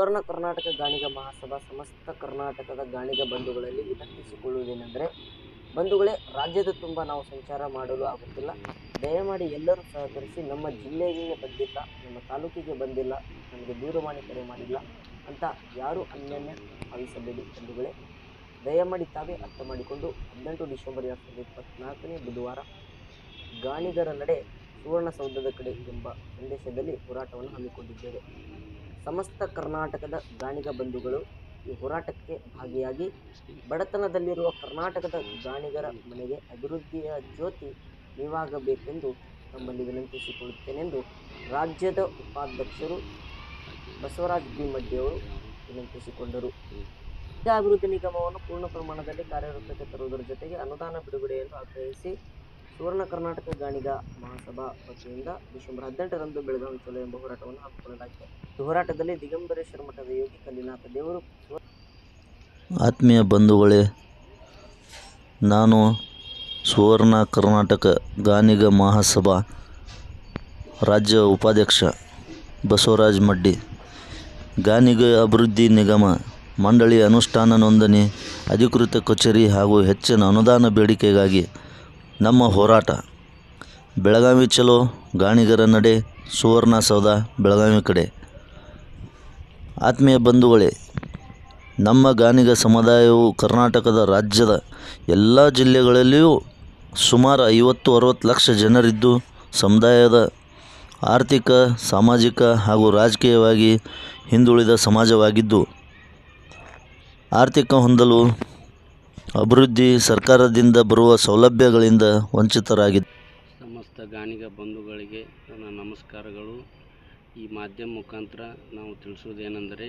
ಸುವರ್ಣ ಕರ್ನಾಟಕ ಗಾಣಿಗ ಮಹಾಸಭಾ ಸಮಸ್ತ ಕರ್ನಾಟಕದ ಗಾಣಿಗ ಬಂಧುಗಳಲ್ಲಿ ವಿನಂತಿಸಿಕೊಳ್ಳುವುದೇನೆಂದರೆ, ಬಂಧುಗಳೇ, ರಾಜ್ಯದ ತುಂಬ ನಾವು ಸಂಚಾರ ಮಾಡಲು ಆಗುತ್ತಿಲ್ಲ. ದಯಮಾಡಿ ಎಲ್ಲರೂ ಸಹಕರಿಸಿ. ನಮ್ಮ ಜಿಲ್ಲೆಗೆ ಬಂದಿಲ್ಲ, ನಮ್ಮ ತಾಲೂಕಿಗೆ ಬಂದಿಲ್ಲ, ನಮಗೆ ದೂರವಾಣಿ ಕರೆ ಮಾಡಿಲ್ಲ ಅಂತ ಯಾರೂ ಅನ್ಯೋನ್ಯ ಭಾವಿಸಬೇಡಿ ಬಂಧುಗಳೇ. ದಯಮಾಡಿ ತಾವೇ ಅರ್ಥ ಮಾಡಿಕೊಂಡು 18 ಡಿಸೆಂಬರ್ 2024 ಬುಧವಾರ ಗಾಣಿಗರ ನಡೆ ಸುವರ್ಣಸೌಧದ ಕಡೆ ಎಂಬ ಸಂದೇಶದಲ್ಲಿ ಹೋರಾಟವನ್ನು ಹಮ್ಮಿಕೊಂಡಿದ್ದೇವೆ. ಸಮಸ್ತ ಕರ್ನಾಟಕದ ಗಾಣಿಗ ಬಂಧುಗಳು ಈ ಹೋರಾಟಕ್ಕೆ ಭಾಗಿಯಾಗಿ ಬಡತನದಲ್ಲಿರುವ ಕರ್ನಾಟಕದ ಗಾಣಿಗರ ಮನೆಗೆ ಅಭಿವೃದ್ಧಿಯ ಜ್ಯೋತಿ ನೀವಾಗಬೇಕೆಂದು ತಮ್ಮಲ್ಲಿ ವಿನಂತಿಸಿಕೊಳ್ಳುತ್ತೇನೆಂದು ರಾಜ್ಯದ ಉಪಾಧ್ಯಕ್ಷರು ಬಸವರಾಜ ಬಿ ಮಡ್ಡಿಯವರು ವಿನಂತಿಸಿಕೊಂಡರು. ರಾಜ್ಯ ಅಭಿವೃದ್ಧಿ ನಿಗಮವನ್ನು ಪೂರ್ಣ ಪ್ರಮಾಣದಲ್ಲಿ ಕಾರ್ಯರೂಪಕ್ಕೆ ತರುವುದರ ಜೊತೆಗೆ ಅನುದಾನ ಬಿಡುಗಡೆಯನ್ನು ಆಗ್ರಹಿಸಿ ಸುವರ್ಣ ಕರ್ನಾಟಕ ಗಾಣಿಗ ಮಹಾಸಭಾ ವತಿಯಿಂದ ಡಿಸೆಂಬರ್ 18ರಂದು ಬೆಳಗಾವಿ ಚಲೋ ಎಂಬ ಹೋರಾಟವನ್ನು ಹಮ್ಮಿಕೊಳ್ಳಲಾಗಿದೆ. ಈ ಹೋರಾಟದಲ್ಲಿ ದಿಗಂಬರೇಶ್ವರ ಮಠದ ಯೋಗಿ ಕಲ್ಲಿನಾಥ ದೇವರು. ಆತ್ಮೀಯ ಬಂಧುಗಳೇ, ನಾನು ಸುವರ್ಣ ಕರ್ನಾಟಕ ಗಾಣಿಗ ಮಹಾಸಭಾ ರಾಜ್ಯ ಉಪಾಧ್ಯಕ್ಷ ಬಸವರಾಜ ಮಡ್ಡಿ, ಗಾಣಿಗ ಅಭಿವೃದ್ಧಿ ನಿಗಮ ಮಂಡಳಿ ಅನುಷ್ಠಾನ ನೋಂದಣಿ ಅಧಿಕೃತ ಕಚೇರಿ ಹಾಗೂ ಹೆಚ್ಚಿನ ಅನುದಾನ ಬೇಡಿಕೆಗಾಗಿ ನಮ್ಮ ಹೋರಾಟ ಬೆಳಗಾವಿ ಚಲೋ, ಗಾಣಿಗರ ನಡೆ, ಸುವರ್ಣಸೌಧ ಬೆಳಗಾವಿ ಕಡೆ. ಆತ್ಮೀಯ ಬಂಧುಗಳೇ, ನಮ್ಮ ಗಾಣಿಗ ಸಮುದಾಯವು ಕರ್ನಾಟಕದ ರಾಜ್ಯದ ಎಲ್ಲ ಜಿಲ್ಲೆಗಳಲ್ಲಿಯೂ ಸುಮಾರು 50-60 ಲಕ್ಷ ಜನರಿದ್ದು ಸಮುದಾಯದ ಆರ್ಥಿಕ, ಸಾಮಾಜಿಕ ಹಾಗೂ ರಾಜಕೀಯವಾಗಿ ಹಿಂದುಳಿದ ಸಮಾಜವಾಗಿದ್ದು, ಆರ್ಥಿಕ ಹೊಂದಲು ಅಭಿವೃದ್ಧಿ ಸರ್ಕಾರದಿಂದ ಬರುವ ಸೌಲಭ್ಯಗಳಿಂದ ವಂಚಿತರಾಗಿದೆ. ಸಮಸ್ತ ಗಾಣಿಗ ಬಂಧುಗಳಿಗೆ ನನ್ನ ನಮಸ್ಕಾರಗಳು. ಈ ಮಾಧ್ಯಮ ಮುಖಾಂತರ ನಾವು ತಿಳಿಸುವುದೇನೆಂದರೆ,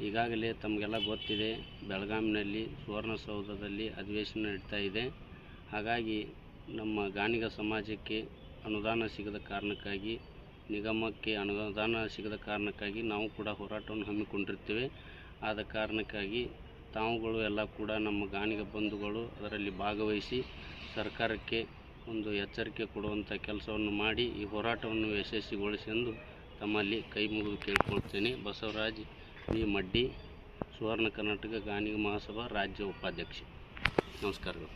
ಈಗಾಗಲೇ ತಮಗೆಲ್ಲ ಗೊತ್ತಿದೆ, ಬೆಳಗಾವಿನಲ್ಲಿ ಸುವರ್ಣಸೌಧದಲ್ಲಿ ಅಧಿವೇಶನ ನಡೀತಾ ಇದೆ. ಹಾಗಾಗಿ ನಮ್ಮ ಗಾಣಿಗ ಸಮಾಜಕ್ಕೆ ಅನುದಾನ ಸಿಗದ ಕಾರಣಕ್ಕಾಗಿ, ನಿಗಮಕ್ಕೆ ಅನುದಾನ ಸಿಗದ ಕಾರಣಕ್ಕಾಗಿ ನಾವು ಕೂಡ ಹೋರಾಟವನ್ನು ಹಮ್ಮಿಕೊಂಡಿರ್ತೇವೆ. ಆದ ಕಾರಣಕ್ಕಾಗಿ ತಾವುಗಳು ಎಲ್ಲ ಕೂಡ ನಮ್ಮ ಗಾಣಿಗ ಬಂಧುಗಳು ಅದರಲ್ಲಿ ಭಾಗವಹಿಸಿ ಸರ್ಕಾರಕ್ಕೆ ಒಂದು ಎಚ್ಚರಿಕೆ ಕೊಡುವಂಥ ಕೆಲಸವನ್ನು ಮಾಡಿ ಈ ಹೋರಾಟವನ್ನು ಯಶಸ್ವಿಗೊಳಿಸೆಂದು ತಮ್ಮಲ್ಲಿ ಕೈ ಮುಗಿದು ಕೇಳಿಕೊಳ್ತೇನೆ. ಬಸವರಾಜ ಬಿ ಮಡ್ಡಿ, ಸುವರ್ಣ ಕರ್ನಾಟಕ ಗಾಣಿಗ ಮಹಾಸಭಾ ರಾಜ್ಯ ಉಪಾಧ್ಯಕ್ಷ. ನಮಸ್ಕಾರಗಳು.